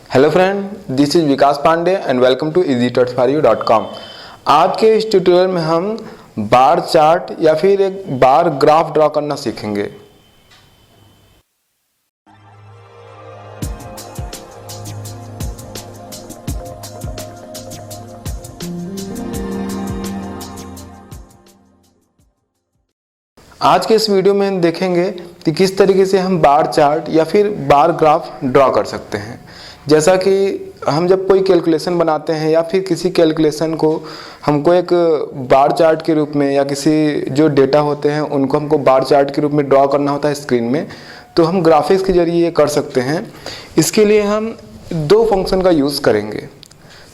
Hello friend, this is Vikas Pandey and welcome to easytuts4u.com। आज के इस ट्यूटोरियल में हम बार चार्ट या फिर एक बार ग्राफ ड्रॉ करना सीखेंगे। आज के इस वीडियो में हम देखेंगे कि किस तरीके से हम बार चार्ट या फिर बार ग्राफ ड्रॉ कर सकते हैं। जैसा कि हम जब कोई कैलकुलेशन बनाते हैं या फिर किसी कैलकुलेशन को हमको एक बार चार्ट के रूप में या किसी जो डेटा होते हैं उनको हमको बार चार्ट के रूप में ड्रॉ करना होता है स्क्रीन में, तो हम ग्राफिक्स के जरिए ये कर सकते हैं। इसके लिए हम दो फंक्शन का यूज़ करेंगे।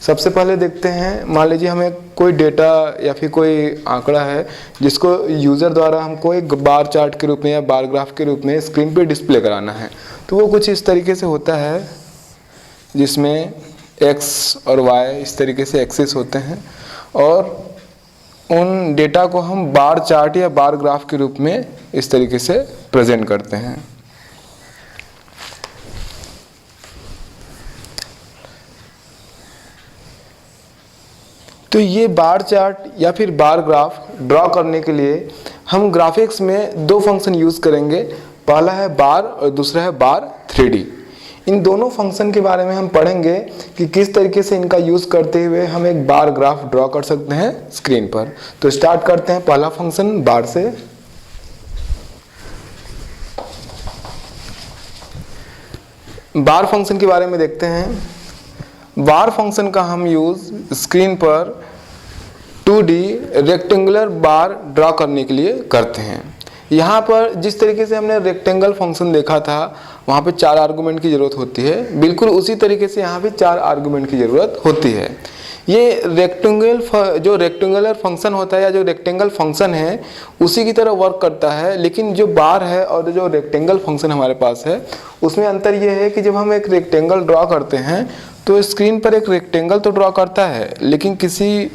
सबसे पहले देखते हैं, मान लीजिए हमें कोई डेटा या फिर कोई आंकड़ा है जिसको यूज़र द्वारा हमको एक बार चार्ट के रूप में या बार ग्राफ के रूप में स्क्रीन पे डिस्प्ले कराना है। तो वो कुछ इस तरीके से होता है जिसमें x और y इस तरीके से एक्सिस होते हैं और उन डेटा को हम बार चार्ट या बार ग्राफ के रूप में इस तरीके से प्रेजेंट करते हैं। तो ये बार चार्ट या फिर बार ग्राफ ड्रॉ करने के लिए हम ग्राफिक्स में दो फंक्शन यूज़ करेंगे। पहला है बार और दूसरा है बार 3D। इन दोनों फंक्शन के बारे में हम पढ़ेंगे कि किस तरीके से इनका यूज़ करते हुए हम एक बार ग्राफ ड्रॉ कर सकते हैं स्क्रीन पर। तो स्टार्ट करते हैं पहला फंक्शन बार से। बार फंक्शन के बारे में देखते हैं। बार फंक्शन का हम यूज़ स्क्रीन पर 2D रेक्टेंगुलर बार ड्रॉ करने के लिए करते हैं। यहाँ पर जिस तरीके से हमने रेक्टेंगल फंक्शन देखा था वहाँ पे 4 आर्गुमेंट की ज़रूरत होती है, बिल्कुल उसी तरीके से यहाँ पे 4 आर्गुमेंट की ज़रूरत होती है। ये जो रेक्टेंगुलर फंक्शन होता है या जो रेक्टेंगल फंक्शन है उसी की तरह वर्क करता है, लेकिन जो बार है और जो रेक्टेंगल फंक्शन हमारे पास है उसमें अंतर ये है कि जब हम एक रेक्टेंगल ड्रॉ करते हैं तो स्क्रीन पर एक रेक्टेंगल तो ड्रॉ करता है, लेकिन किसी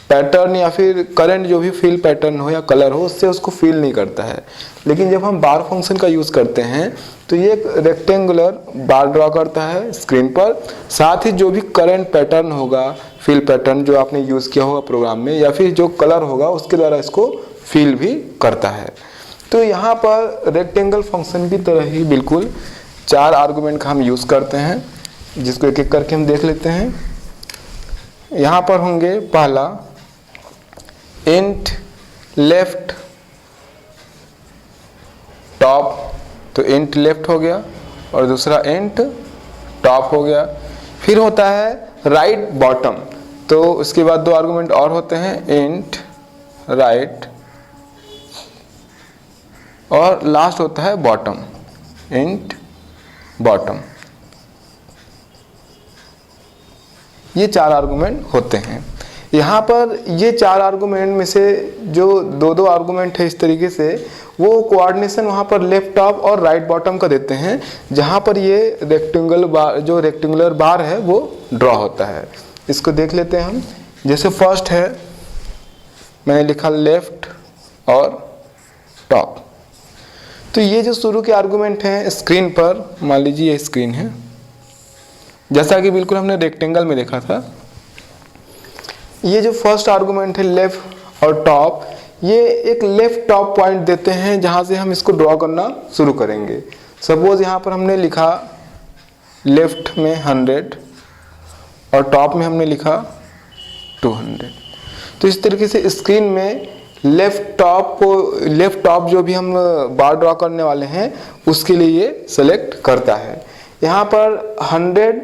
पैटर्न या फिर करंट जो भी फिल पैटर्न हो या कलर हो उससे उसको फील नहीं करता है। लेकिन जब हम बार फंक्शन का यूज़ करते हैं तो ये एक रेक्टेंगुलर बार ड्रॉ करता है स्क्रीन पर, साथ ही जो भी करंट पैटर्न होगा, फिल पैटर्न जो आपने यूज़ किया होगा प्रोग्राम में या फिर जो कलर होगा उसके द्वारा इसको फील भी करता है। तो यहाँ पर रेक्टेंगल फंक्शन की तरह ही बिल्कुल 4 आर्गुमेंट का हम यूज़ करते हैं, जिसको एक एक करके हम देख लेते हैं। यहाँ पर होंगे पहला इंट लेफ्ट टॉप, तो इंट लेफ्ट हो गया और दूसरा इंट टॉप हो गया। फिर होता है राइट बॉटम, तो उसके बाद 2 आर्गुमेंट और होते हैं इंट राइट और लास्ट होता है बॉटम, इंट बॉटम। ये 4 आर्गुमेंट होते हैं। यहाँ पर ये 4 आर्गुमेंट में से जो 2-2 आर्गुमेंट है इस तरीके से वो कोऑर्डिनेशन वहाँ पर लेफ्ट टॉप और राइट बॉटम का देते हैं, जहाँ पर ये रेक्टेंगुलर बार है वो ड्रॉ होता है। इसको देख लेते हैं हम। जैसे फर्स्ट है, मैंने लिखा लेफ्ट और टॉप। तो ये जो शुरू के आर्गुमेंट हैं स्क्रीन पर, मान लीजिए ये स्क्रीन है, जैसा कि बिल्कुल हमने रेक्टेंगल में देखा था। ये जो फर्स्ट आर्गुमेंट है लेफ्ट और टॉप, ये एक लेफ्ट टॉप पॉइंट देते हैं जहाँ से हम इसको ड्रॉ करना शुरू करेंगे। सपोज यहाँ पर हमने लिखा लेफ्ट में 100 और टॉप में हमने लिखा 200। तो इस तरीके से स्क्रीन में लेफ्ट टॉप जो भी हम बार ड्रॉ करने वाले हैं उसके लिए ये सेलेक्ट करता है। यहाँ पर 100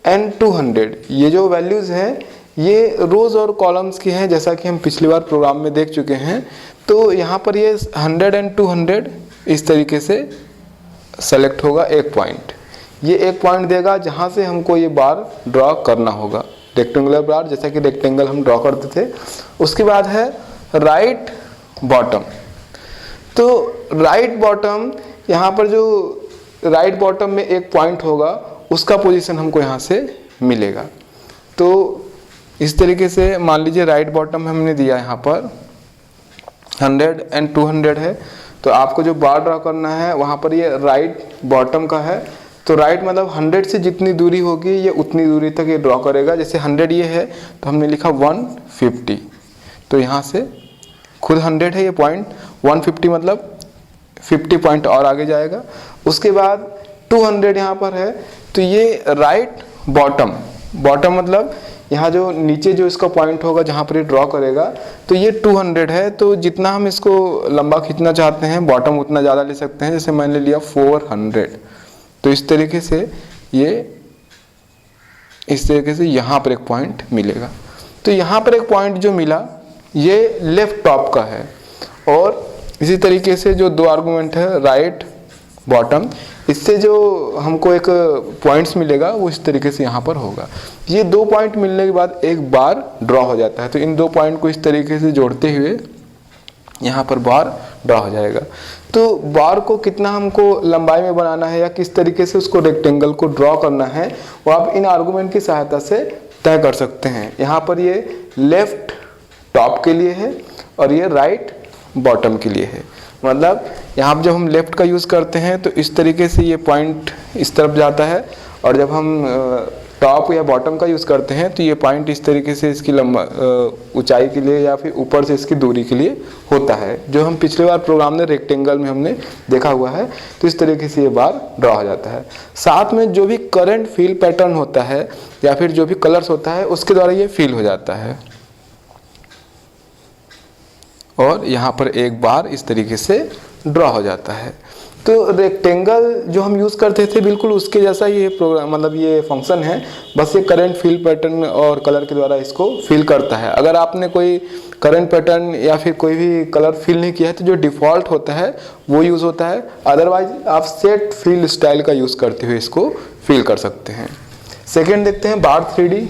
एंड 200 ये जो वैल्यूज़ हैं ये रोज़ और कॉलम्स की हैं, जैसा कि हम पिछली बार प्रोग्राम में देख चुके हैं। तो यहाँ पर ये 100 एंड 200 इस तरीके से सेलेक्ट होगा एक पॉइंट। ये एक पॉइंट देगा जहाँ से हमको ये बार ड्रॉ करना होगा, रेक्टेंगुलर बार, जैसा कि रेक्टेंगल हम ड्रॉ करते थे। उसके बाद है राइट बॉटम। तो राइट बॉटम, यहाँ पर जो राइट बॉटम में एक पॉइंट होगा उसका पोजीशन हमको यहाँ से मिलेगा। तो इस तरीके से मान लीजिए राइट बॉटम में हमने दिया यहाँ पर 100 एंड 200 है, तो आपको जो बार ड्रॉ करना है वहाँ पर ये राइट बॉटम का है। तो राइट मतलब 100 से जितनी दूरी होगी ये उतनी दूरी तक ये ड्रॉ करेगा। जैसे 100 ये है तो हमने लिखा 150, तो यहाँ से खुद 100 है ये पॉइंट, 150 मतलब 50 पॉइंट और आगे जाएगा। उसके बाद 200 यहाँ पर है, तो ये राइट बॉटम, बॉटम मतलब यहाँ जो नीचे जो इसका पॉइंट होगा जहाँ पर ये ड्रॉ करेगा, तो ये 200 है। तो जितना हम इसको लंबा खींचना चाहते हैं बॉटम उतना ज़्यादा ले सकते हैं। जैसे मैंने लिया 400, तो इस तरीके से ये इस तरीके से यहाँ पर एक पॉइंट मिलेगा। तो यहाँ पर एक पॉइंट जो मिला ये लेफ्ट टॉप का है। और इसी तरीके से जो दो आर्गूमेंट है राइट बॉटम, इससे जो हमको एक पॉइंट्स मिलेगा वो इस तरीके से यहाँ पर होगा। ये दो पॉइंट मिलने के बाद एक बार ड्रॉ हो जाता है। तो इन दो पॉइंट को इस तरीके से जोड़ते हुए यहाँ पर बार ड्रॉ हो जाएगा। तो बार को कितना हमको लंबाई में बनाना है या किस तरीके से उसको रेक्टेंगल को ड्रॉ करना है वो आप इन आर्गूमेंट की सहायता से तय कर सकते हैं। यहाँ पर ये लेफ्ट टॉप के लिए है और ये राइट बॉटम के लिए है। मतलब यहाँ पर जब हम लेफ्ट का यूज़ करते हैं तो इस तरीके से ये पॉइंट इस तरफ जाता है, और जब हम टॉप या बॉटम का यूज़ करते हैं तो ये पॉइंट इस तरीके से इसकी लंबा ऊंचाई के लिए या फिर ऊपर से इसकी दूरी के लिए होता है, जो हम पिछले बार प्रोग्राम में रेक्टेंगल में हमने देखा हुआ है। तो इस तरीके से ये बार ड्रॉ हो जाता है। साथ में जो भी करंट फील पैटर्न होता है या फिर जो भी कलर्स होता है उसके द्वारा ये फील हो जाता है। और यहाँ पर एक बार इस तरीके से ड्रॉ हो जाता है। तो रेक्टेंगल जो हम यूज़ करते थे बिल्कुल उसके जैसा ये प्रोग्राम मतलब ये फंक्शन है, बस ये करंट फील पैटर्न और कलर के द्वारा इसको फील करता है। अगर आपने कोई करंट पैटर्न या फिर कोई भी कलर फील नहीं किया है तो जो डिफ़ॉल्ट होता है वो यूज़ होता है। अदरवाइज आप सेट फील स्टाइल का यूज़ करते हुए इसको फील कर सकते हैं। सेकेंड देखते हैं बार 3D।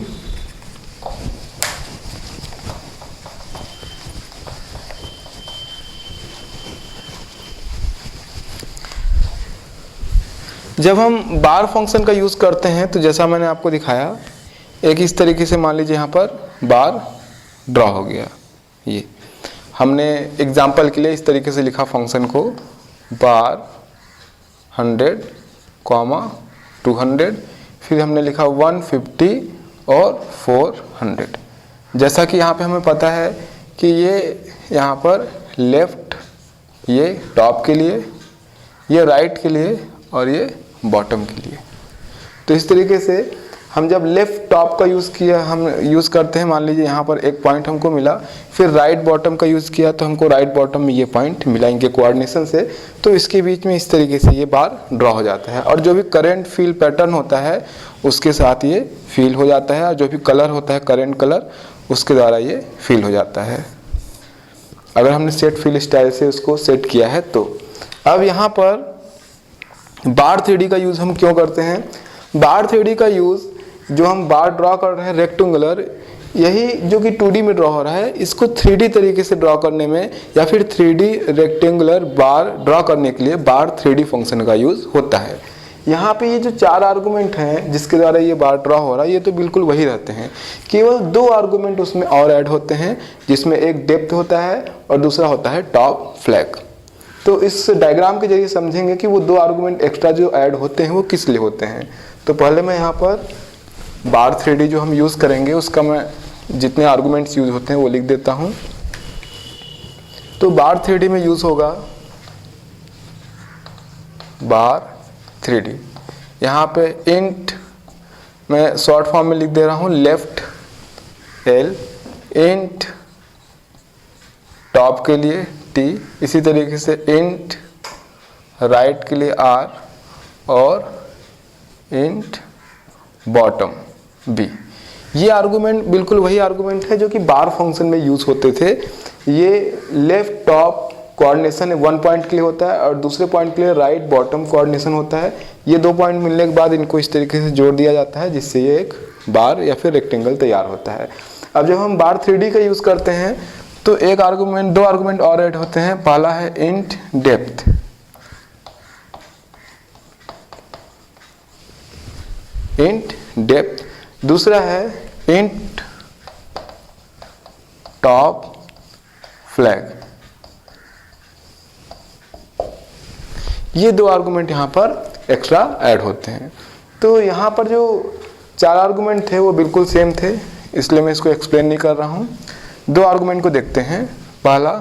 जब हम बार फंक्शन का यूज़ करते हैं तो जैसा मैंने आपको दिखाया, एक इस तरीके से मान लीजिए यहाँ पर बार ड्रॉ हो गया। ये हमने एग्जाम्पल के लिए इस तरीके से लिखा फंक्शन को, बार 100, 200, फिर हमने लिखा 150 और 400। जैसा कि यहाँ पे हमें पता है कि ये यहाँ पर लेफ्ट ये टॉप के लिए, ये राइट के लिए और ये बॉटम के लिए। तो इस तरीके से हम जब लेफ्ट टॉप का यूज़ किया हम यूज़ करते हैं, मान लीजिए यहाँ पर एक पॉइंट हमको मिला, फिर राइट बॉटम का यूज़ किया तो हमको राइट बॉटम में ये पॉइंट मिला इनके कोऑर्डिनेशन से। तो इसके बीच में इस तरीके से ये बार ड्रॉ हो जाता है और जो भी करंट फील पैटर्न होता है उसके साथ ये फील हो जाता है, और जो भी कलर होता है करंट कलर उसके द्वारा ये फील हो जाता है, अगर हमने सेट फील स्टाइल से उसको सेट किया है तो। अब यहाँ पर बार 3D का यूज़ हम क्यों करते हैं? बार 3D का यूज़ जो हम बार ड्रॉ कर रहे हैं रेक्टेंगुलर, यही जो कि 2D में ड्रॉ हो रहा है इसको 3D तरीके से ड्रॉ करने में या फिर 3D रेक्टेंगुलर बार ड्रॉ करने के लिए बार 3D फंक्शन का यूज़ होता है। यहाँ पे ये जो चार आर्गूमेंट हैं जिसके द्वारा ये बार ड्रॉ हो रहा है ये तो बिल्कुल वही रहते हैं, केवल दो आर्गूमेंट उसमें और ऐड होते हैं, जिसमें एक डेप्थ होता है और दूसरा होता है टॉप फ्लैग। तो इस डायग्राम के जरिए समझेंगे कि वो दो आर्गूमेंट एक्स्ट्रा जो ऐड होते हैं वो किस लिए होते हैं। तो पहले मैं यहाँ पर बार 3D जो हम यूज़ करेंगे उसका मैं जितने आर्गूमेंट्स यूज़ होते हैं वो लिख देता हूँ। तो बार 3D में यूज़ होगा बार 3D। यहाँ पे इंट मैं शॉर्ट फॉर्म में लिख दे रहा हूँ लेफ्ट L, इंट टॉप के लिए T, इसी तरीके से इंट राइट के लिए R और इंट बॉटम B। ये आर्गूमेंट बिल्कुल वही आर्गूमेंट है जो कि बार फंक्शन में यूज़ होते थे। ये लेफ्ट टॉप कोऑर्डिनेशन 1 पॉइंट के लिए होता है और दूसरे पॉइंट के लिए राइट बॉटम कोऑर्डिनेशन होता है। ये 2 पॉइंट मिलने के बाद इनको इस तरीके से जोड़ दिया जाता है जिससे ये एक बार या फिर रेक्टेंगल तैयार होता है। अब जब हम बार 3D का यूज़ करते हैं तो एक आर्गूमेंट दो आर्गूमेंट और ऐड होते हैं। पहला है इंट डेप्थ, इंट डेप्थ, दूसरा है इंट टॉप फ्लैग। ये दो आर्गूमेंट यहाँ पर एक्स्ट्रा ऐड होते हैं। तो यहाँ पर जो 4 आर्गूमेंट थे वो बिल्कुल सेम थे, इसलिए मैं इसको एक्सप्लेन नहीं कर रहा हूँ। 2 आर्गूमेंट को देखते हैं। पहला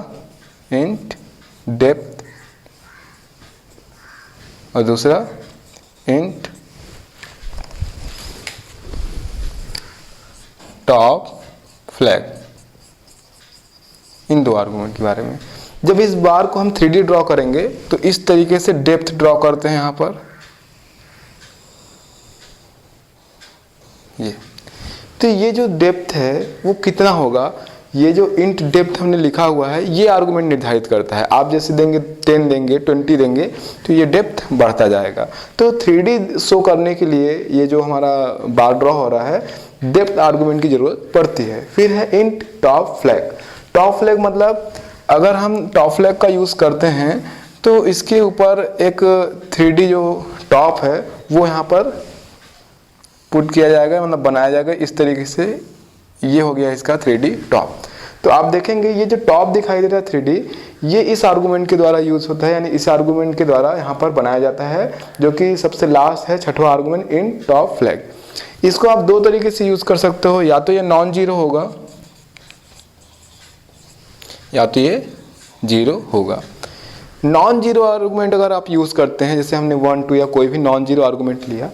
इंट डेप्थ और दूसरा इंट टॉप फ्लैग। इन 2 आर्गूमेंट के बारे में, जब इस बार को हम 3D ड्रॉ करेंगे तो इस तरीके से डेप्थ ड्रॉ करते हैं यहाँ पर ये। तो ये जो डेप्थ है वो कितना होगा, ये जो इंट डेप्थ हमने लिखा हुआ है ये आर्गुमेंट निर्धारित करता है। आप जैसे देंगे 10 देंगे 20 देंगे तो ये डेप्थ बढ़ता जाएगा। तो 3D शो करने के लिए ये जो हमारा बार ड्रॉ हो रहा है डेप्थ आर्गुमेंट की जरूरत पड़ती है। फिर है int top flag. Top flag मतलब अगर हम टॉप फ्लैग का यूज़ करते हैं तो इसके ऊपर एक 3D जो टॉप है वो यहाँ पर पुट किया जाएगा, मतलब बनाया जाएगा इस तरीके से। ये हो गया इसका 3D टॉप। तो आप देखेंगे ये जो टॉप दिखाई दे रहा है 3D, ये इस आर्गुमेंट के द्वारा यूज होता है, यानी इस आर्गुमेंट के द्वारा यहाँ पर बनाया जाता है, जो कि सबसे लास्ट है 6वां आर्गुमेंट इन टॉप फ्लैग। इसको आप 2 तरीके से यूज कर सकते हो, या तो ये नॉन जीरो होगा या तो ये जीरो होगा। नॉन जीरो आर्गुमेंट अगर आप यूज करते हैं, जैसे हमने 1 2 या कोई भी नॉन जीरो आर्गुमेंट लिया,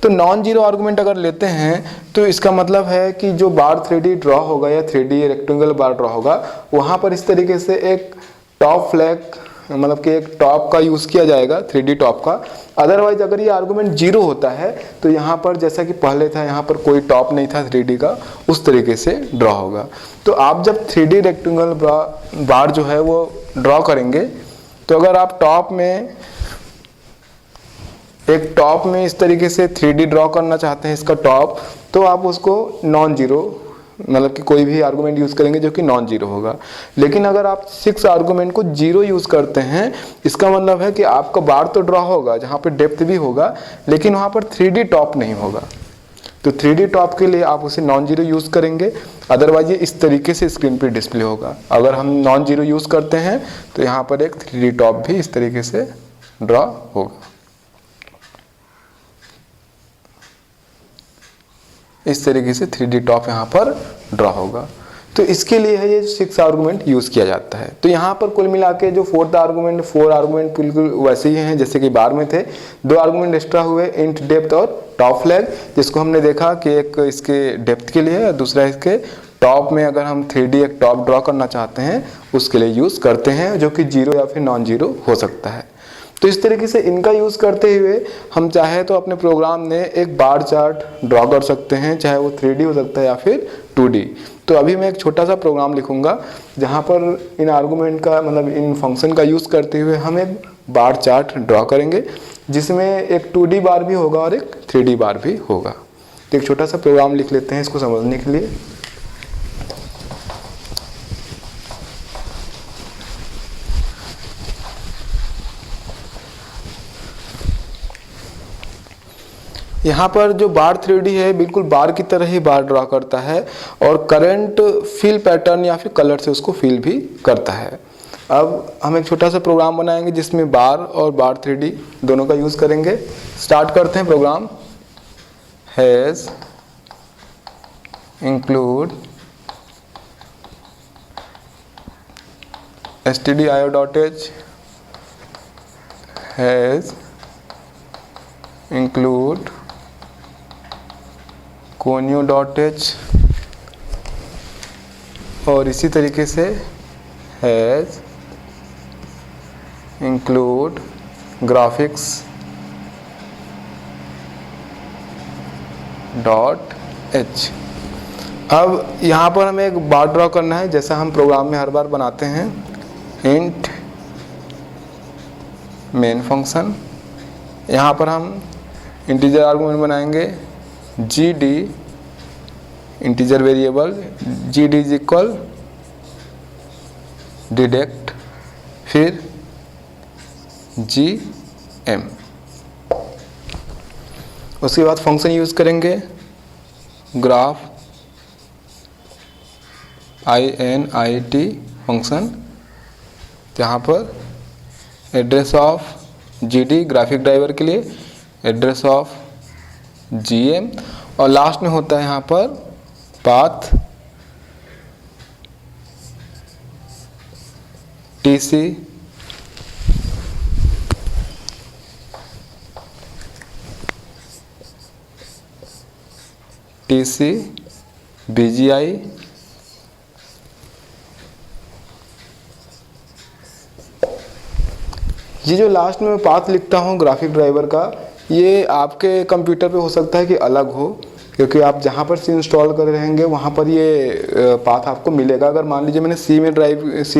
तो नॉन जीरो आर्गुमेंट अगर लेते हैं तो इसका मतलब है कि जो बार 3D ड्रॉ होगा या 3D रेक्टेंगल बार ड्रॉ होगा वहाँ पर इस तरीके से एक टॉप फ्लैग मतलब कि एक टॉप का यूज़ किया जाएगा 3D टॉप का। अदरवाइज अगर ये आर्गुमेंट जीरो होता है तो यहाँ पर जैसा कि पहले था यहाँ पर कोई टॉप नहीं था 3D का, उस तरीके से ड्रॉ होगा। तो आप जब 3D रेक्टेंगल बार जो है वो ड्रॉ करेंगे तो अगर आप एक टॉप में इस तरीके से 3D ड्रॉ करना चाहते हैं इसका टॉप, तो आप उसको नॉन जीरो मतलब कि कोई भी आर्गुमेंट यूज़ करेंगे जो कि नॉन जीरो होगा। लेकिन अगर आप 6 आर्गुमेंट को जीरो यूज़ करते हैं, इसका मतलब है कि आपका बार तो ड्रॉ होगा जहाँ पे डेप्थ भी होगा, लेकिन वहाँ पर 3D टॉप नहीं होगा। तो 3D टॉप के लिए आप उसे नॉन जीरो यूज़ करेंगे, अदरवाइज ये इस तरीके से स्क्रीन पर डिस्प्ले होगा। अगर हम नॉन जीरो यूज़ करते हैं तो यहाँ पर एक 3D टॉप भी इस तरीके से ड्रॉ होगा। इस तरीके से 3D टॉप यहाँ पर ड्रॉ होगा। तो इसके लिए है ये 6 आर्गुमेंट यूज़ किया जाता है। तो यहाँ पर कुल मिला के जो 4 आर्गुमेंट बिल्कुल वैसे ही हैं जैसे कि बार में थे। 2 आर्गुमेंट एक्स्ट्रा हुए, इंट डेप्थ और टॉप फ्लैग, जिसको हमने देखा कि एक इसके डेप्थ के लिए है, दूसरा इसके टॉप में अगर हम 3D एक टॉप ड्रॉ करना चाहते हैं उसके लिए यूज़ करते हैं, जो कि जीरो या फिर नॉन जीरो हो सकता है। तो इस तरीके से इनका यूज़ करते हुए हम चाहे तो अपने प्रोग्राम में एक बार चार्ट ड्रॉ कर सकते हैं, चाहे वो 3D हो सकता है या फिर 2D। तो अभी मैं एक छोटा सा प्रोग्राम लिखूंगा जहाँ पर इन आर्गुमेंट का मतलब इन फंक्शन का यूज़ करते हुए हम एक बार चार्ट ड्रॉ करेंगे, जिसमें एक 2D बार भी होगा और एक 3D बार भी होगा। तो एक छोटा सा प्रोग्राम लिख लेते हैं इसको समझने के लिए। यहाँ पर जो बार 3D है बिल्कुल बार की तरह ही बार ड्रॉ करता है और करंट फिल पैटर्न या फिर कलर से उसको फिल भी करता है। अब हम एक छोटा सा प्रोग्राम बनाएंगे जिसमें बार और बार 3D दोनों का यूज़ करेंगे। स्टार्ट करते हैं program. Hash include stdio.h hash include conio.h और इसी तरीके से हैज़ इंक्लूड graphics.h। अब यहाँ पर हमें एक बार ड्रॉ करना है जैसा हम प्रोग्राम में हर बार बनाते हैं। इंट मेन फंक्शन, यहाँ पर हम इंटीजर आर्गुमेंट बनाएंगे gd integer variable gd is equal deduct फिर gm। उसके बाद फंक्शन यूज़ करेंगे ग्राफ init फंक्शन, यहाँ पर address of gd graphic driver के लिए एड्रेस ऑफ जीएम, और लास्ट में होता है यहाँ पर पाथ टीसी टीसी बीजीआई ये जो लास्ट में मैं पाथ लिखता हूँ ग्राफिक ड्राइवर का, ये आपके कंप्यूटर पे हो सकता है कि अलग हो, क्योंकि आप जहाँ पर सी इंस्टॉल कर रहेंगे वहाँ पर ये पाथ आपको मिलेगा। अगर मान लीजिए मैंने सी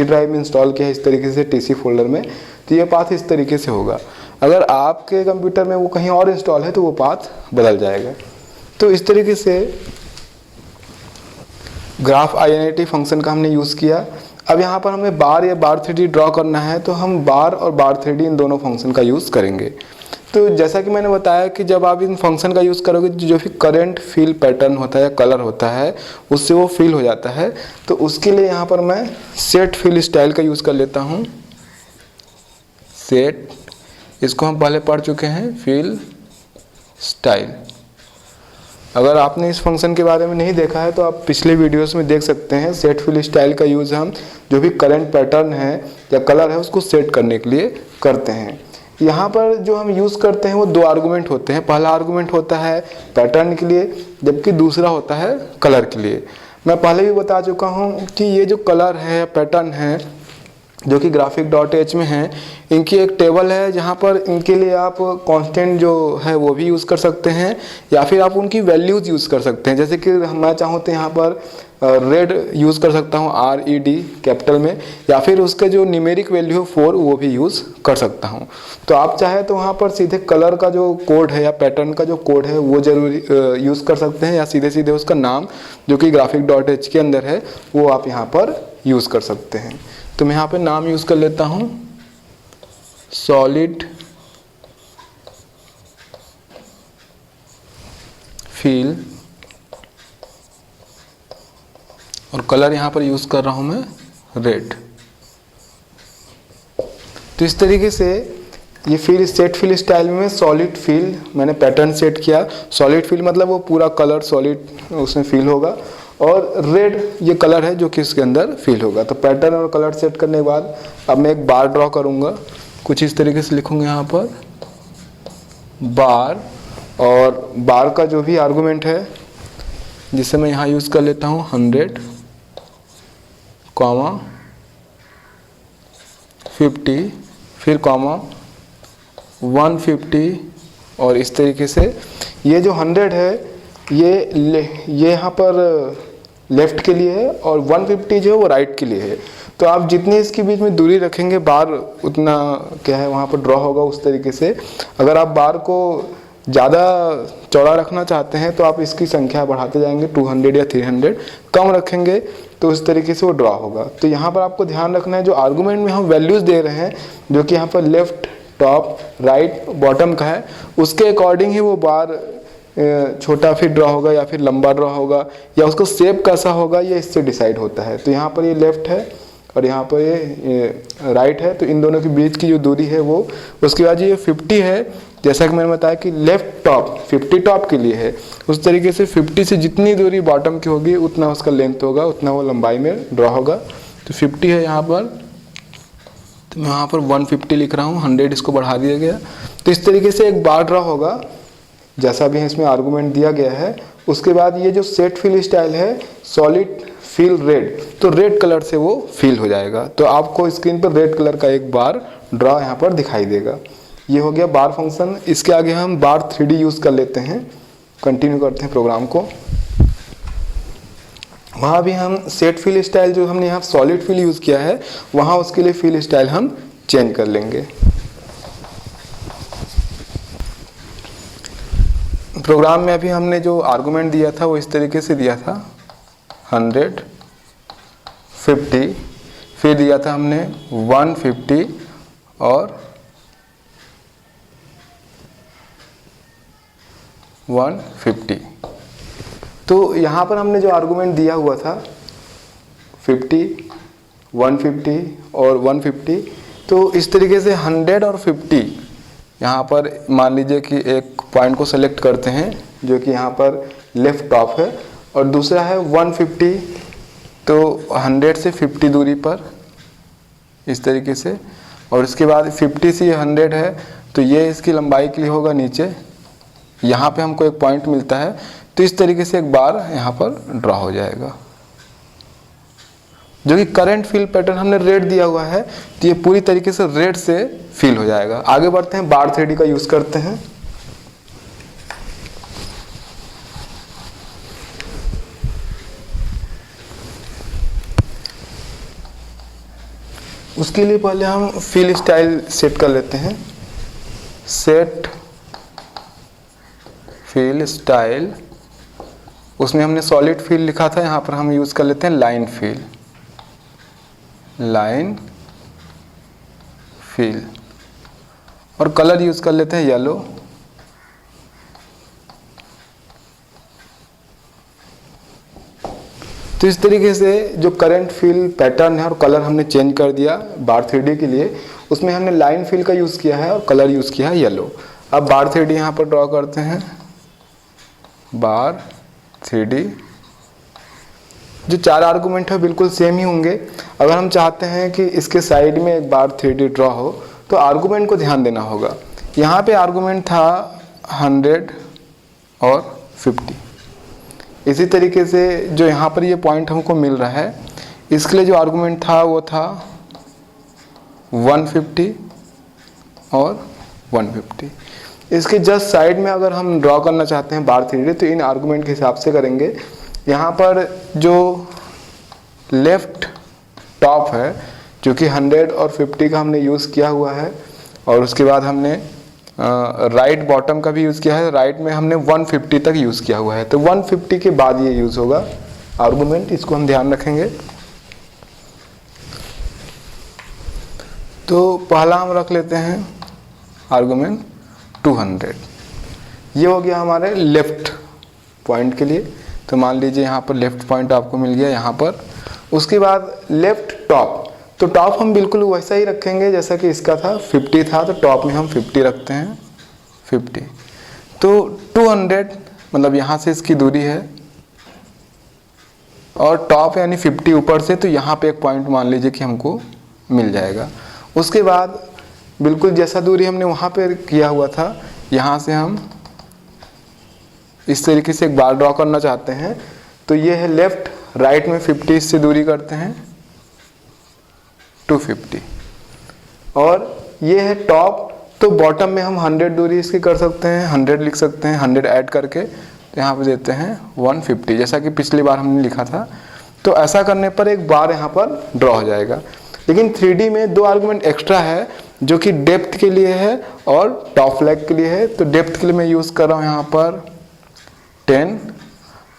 ड्राइव में इंस्टॉल किया है इस तरीके से टीसी फोल्डर में, तो ये पाथ इस तरीके से होगा। अगर आपके कंप्यूटर में वो कहीं और इंस्टॉल है तो वो पाथ बदल जाएगा। तो इस तरीके से ग्राफ INIT फंक्शन का हमने यूज़ किया। अब यहाँ पर हमें बार या बार 3D ड्रॉ करना है, तो हम बार और बार 3D इन दोनों फंक्शन का यूज़ करेंगे। तो जैसा कि मैंने बताया कि जब आप इन फंक्शन का यूज़ करोगे जो भी करंट फिल पैटर्न होता है या कलर होता है उससे वो फिल हो जाता है। तो उसके लिए यहाँ पर मैं सेट फिल स्टाइल का यूज़ कर लेता हूँ। सेट, इसको हम पहले पढ़ चुके हैं, फिल स्टाइल। अगर आपने इस फंक्शन के बारे में नहीं देखा है तो आप पिछले वीडियोस में देख सकते हैं। सेट फिल स्टाइल का यूज़ हम जो भी करंट पैटर्न है या कलर है उसको सेट करने के लिए करते हैं। यहाँ पर जो हम यूज़ करते हैं वो दो आर्गूमेंट होते हैं। पहला आर्गूमेंट होता है पैटर्न के लिए, जबकि दूसरा होता है कलर के लिए। मैं पहले भी बता चुका हूँ कि ये जो कलर है, पैटर्न है जो कि graphic.h में है, इनकी एक टेबल है जहाँ पर इनके लिए आप कांस्टेंट जो है वो भी यूज़ कर सकते हैं या फिर आप उनकी वैल्यूज़ यूज़ कर सकते हैं। जैसे कि मैं चाहूँ तो यहाँ पर रेड यूज़ कर सकता हूँ, RED कैपिटल में, या फिर उसके जो न्यूमेरिक वैल्यू है 4 वो भी यूज़ कर सकता हूँ। तो आप चाहे तो वहाँ पर सीधे कलर का जो कोड है या पैटर्न का जो कोड है वो जरूरी यूज़ कर सकते हैं, या सीधे सीधे उसका नाम जो कि graphic.h के अंदर है वो आप यहाँ पर यूज़ कर सकते हैं। तो मैं यहाँ पे नाम यूज़ कर लेता हूँ सॉलिड फिल, और कलर यहाँ पर यूज़ कर रहा हूँ मैं रेड। तो इस तरीके से ये फिल सेट फिल स्टाइल में सॉलिड फिल मैंने पैटर्न सेट किया। सॉलिड फिल मतलब वो पूरा कलर सॉलिड उसमें फिल होगा, और रेड ये कलर है जो कि इसके अंदर फिल होगा। तो पैटर्न और कलर सेट करने के बाद अब मैं एक बार ड्रॉ करूँगा। कुछ इस तरीके से लिखूँगा यहाँ पर बार, और बार का जो भी आर्गूमेंट है जिसे मैं यहाँ यूज़ कर लेता हूँ 100, 50, फिर 150, और इस तरीके से ये जो 100 है ये यहाँ पर लेफ़्ट के लिए है और 150 जो है वो राइट के लिए है। तो आप जितनी इसके बीच में दूरी रखेंगे बार उतना क्या है वहाँ पर ड्रॉ होगा उस तरीके से। अगर आप बार को ज़्यादा चौड़ा रखना चाहते हैं तो आप इसकी संख्या बढ़ाते जाएंगे, 200 या 300। कम रखेंगे तो उस तरीके से वो ड्रॉ होगा। तो यहाँ पर आपको ध्यान रखना है जो आर्गूमेंट में हम वैल्यूज़ दे रहे हैं जो कि यहाँ पर लेफ़्ट, टॉप, राइट, बॉटम का है, उसके अकॉर्डिंग ही वो बार छोटा फिर ड्रॉ होगा या फिर लंबा ड्रॉ होगा, या उसका शेप कैसा होगा ये इससे डिसाइड होता है। तो यहाँ पर ये लेफ़्ट है और यहाँ पर ये राइट है, तो इन दोनों के बीच की जो दूरी है वो, उसके बाद ये 50 है। जैसा कि मैंने बताया कि लेफ़्ट टॉप 50 टॉप के लिए है, उस तरीके से 50 से जितनी दूरी बॉटम की होगी उतना उसका लेंथ होगा, उतना वो लंबाई में ड्रॉ होगा। तो 50 है यहाँ पर, तो मैं यहाँ पर 150 लिख रहा हूँ, 100 इसको बढ़ा दिया गया। तो इस तरीके से एक बार ड्रॉ होगा जैसा भी इसमें आर्गूमेंट दिया गया है। उसके बाद ये जो सेट फिल स्टाइल है सॉलिड फिल रेड, तो रेड कलर से वो फिल हो जाएगा। तो आपको स्क्रीन पर रेड कलर का एक बार ड्रॉ यहाँ पर दिखाई देगा। ये हो गया बार फंक्शन। इसके आगे हम बार 3D यूज़ कर लेते हैं। कंटिन्यू करते हैं प्रोग्राम को। वहाँ भी हम सेट फिल स्टाइल जो हमने यहाँ सॉलिड फिल यूज़ किया है वहाँ उसके लिए फिल स्टाइल हम चेंज कर लेंगे। प्रोग्राम में अभी हमने जो आर्गूमेंट दिया था वो इस तरीके से दिया था 100, 50, फिर दिया था हमने 150 और 150। तो यहाँ पर हमने जो आर्गूमेंट दिया हुआ था 50, 150 और 150, तो इस तरीके से 100 और 50 यहाँ पर मान लीजिए कि एक पॉइंट को सेलेक्ट करते हैं जो कि यहाँ पर लेफ्ट टॉप है, और दूसरा है 150, तो 100 से 50 दूरी पर इस तरीके से, और इसके बाद 50 से 100 है तो ये इसकी लंबाई के लिए होगा नीचे, यहाँ पे हमको एक पॉइंट मिलता है, तो इस तरीके से एक बार यहाँ पर ड्रा हो जाएगा जो कि करंट फिल पैटर्न हमने रेड दिया हुआ है, तो ये पूरी तरीके से रेड से फिल हो जाएगा। आगे बढ़ते हैं, बार थ्रेडी का यूज करते हैं। उसके लिए पहले हम फिल स्टाइल सेट कर लेते हैं। सेट फिल स्टाइल, उसमें हमने सॉलिड फिल लिखा था, यहाँ पर हम यूज कर लेते हैं लाइन फिल। लाइन फिल, और कलर यूज कर लेते हैं येलो। तो इस तरीके से जो करंट फिल पैटर्न है और कलर हमने चेंज कर दिया बार थ्रेडी के लिए, उसमें हमने लाइन फिल का यूज किया है और कलर यूज किया है येलो। अब बार थ्रेडी यहाँ पर ड्रॉ करते हैं। बार थ्रेडी, जो 4 आर्गुमेंट है बिल्कुल सेम ही होंगे। अगर हम चाहते हैं कि इसके साइड में एक बार थ्रेडी ड्रॉ हो तो आर्गुमेंट को ध्यान देना होगा। यहाँ पे आर्गुमेंट था 100 और 50। इसी तरीके से जो यहाँ पर ये पॉइंट हमको मिल रहा है, इसके लिए जो आर्गुमेंट था वो था 150 और 150। इसके जस्ट साइड में अगर हम ड्रॉ करना चाहते हैं बार थ्रेडी तो इन आर्गुमेंट के हिसाब से करेंगे। यहाँ पर जो लेफ्ट टॉप है जो कि 100 और 50 का हमने यूज़ किया हुआ है, और उसके बाद हमने राइट बॉटम का भी यूज़ किया है। राइट में हमने 150 तक यूज़ किया हुआ है, तो 150 के बाद ये यूज़ होगा आर्गुमेंट, इसको हम ध्यान रखेंगे। तो पहला हम रख लेते हैं आर्गुमेंट 200। ये हो गया हमारे लेफ्ट पॉइंट के लिए। तो मान लीजिए यहाँ पर लेफ्ट पॉइंट आपको मिल गया यहाँ पर। उसके बाद लेफ्ट टॉप, तो टॉप हम बिल्कुल वैसा ही रखेंगे जैसा कि इसका था, 50 था तो टॉप में हम 50 रखते हैं, 50। तो 200 मतलब यहाँ से इसकी दूरी है, और टॉप यानी 50 ऊपर से, तो यहाँ पे एक पॉइंट मान लीजिए कि हमको मिल जाएगा। उसके बाद बिल्कुल जैसा दूरी हमने वहाँ पे किया हुआ था, यहाँ से हम इस तरीके से एक बार ड्रॉ करना चाहते हैं, तो ये है लेफ्ट। राइट में 50 से दूरी करते हैं 250, और ये है टॉप। तो बॉटम में हम 100 दूरी इसकी कर सकते हैं, 100 लिख सकते हैं, 100 ऐड करके तो यहाँ पे देते हैं 150, जैसा कि पिछली बार हमने लिखा था। तो ऐसा करने पर एक बार यहाँ पर ड्रॉ हो जाएगा। लेकिन 3D में 2 आर्गुमेंट एक्स्ट्रा है जो कि डेप्थ के लिए है और टॉप फ्लैग के लिए है। तो डेप्थ के लिए मैं यूज़ कर रहा हूँ यहाँ पर 10,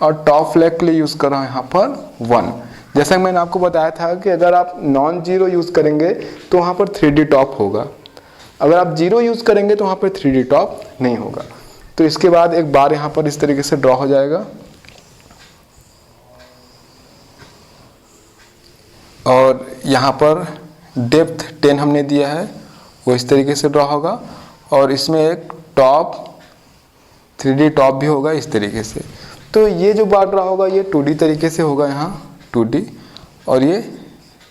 और टॉप फ्लैग के लिए यूज़ कर रहा हूँ यहाँ पर 1। जैसा कि मैंने आपको बताया था कि अगर आप नॉन जीरो यूज़ करेंगे तो वहाँ पर 3D टॉप होगा, अगर आप जीरो यूज़ करेंगे तो वहाँ पर 3D टॉप नहीं होगा। तो इसके बाद एक बार यहाँ पर इस तरीके से ड्रॉ हो जाएगा, और यहाँ पर डेप्थ 10 हमने दिया है, वो इस तरीके से ड्रॉ होगा, और इसमें एक टॉप 3D टॉप भी होगा इस तरीके से। तो ये जो बार ड्रॉ होगा ये 2D तरीके से होगा, यहाँ 2D, और ये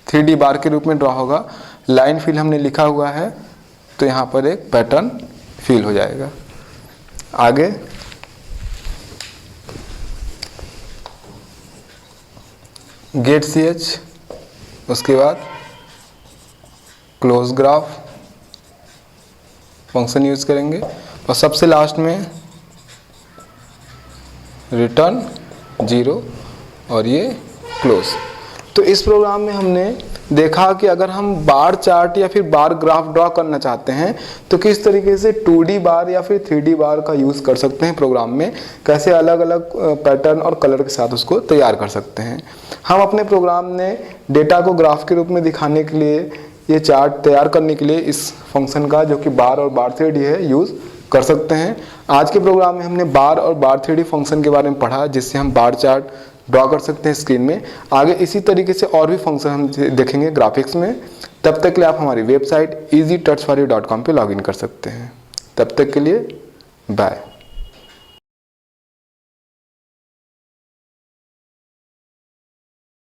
3D बार के रूप में ड्रॉ होगा। लाइन फिल हमने लिखा हुआ है, तो यहाँ पर एक पैटर्न फिल हो जाएगा। आगे गेट CH, उसके बाद क्लोज ग्राफ फंक्शन यूज करेंगे, और सबसे लास्ट में रिटर्न 0 और ये क्लोज। तो इस प्रोग्राम में हमने देखा कि अगर हम बार चार्ट या फिर बार ग्राफ ड्रॉ करना चाहते हैं तो किस तरीके से 2D बार या फिर 3D बार का यूज़ कर सकते हैं प्रोग्राम में, कैसे अलग अलग पैटर्न और कलर के साथ उसको तैयार कर सकते हैं। हम अपने प्रोग्राम में डेटा को ग्राफ के रूप में दिखाने के लिए, ये चार्ट तैयार करने के लिए इस फंक्शन का जो कि बार और बार थ्रेडी है यूज़ कर सकते हैं। आज के प्रोग्राम में हमने बार और बार थ्रेडी फंक्शन के बारे में पढ़ा, जिससे हम बार चार्ट ड्रॉ कर सकते हैं स्क्रीन में। आगे इसी तरीके से और भी फंक्शन हम देखेंगे ग्राफिक्स में। तब तक के लिए आप हमारी वेबसाइट easytouchforyou.com पे लॉगिन कर सकते हैं। तब तक के लिए बाय।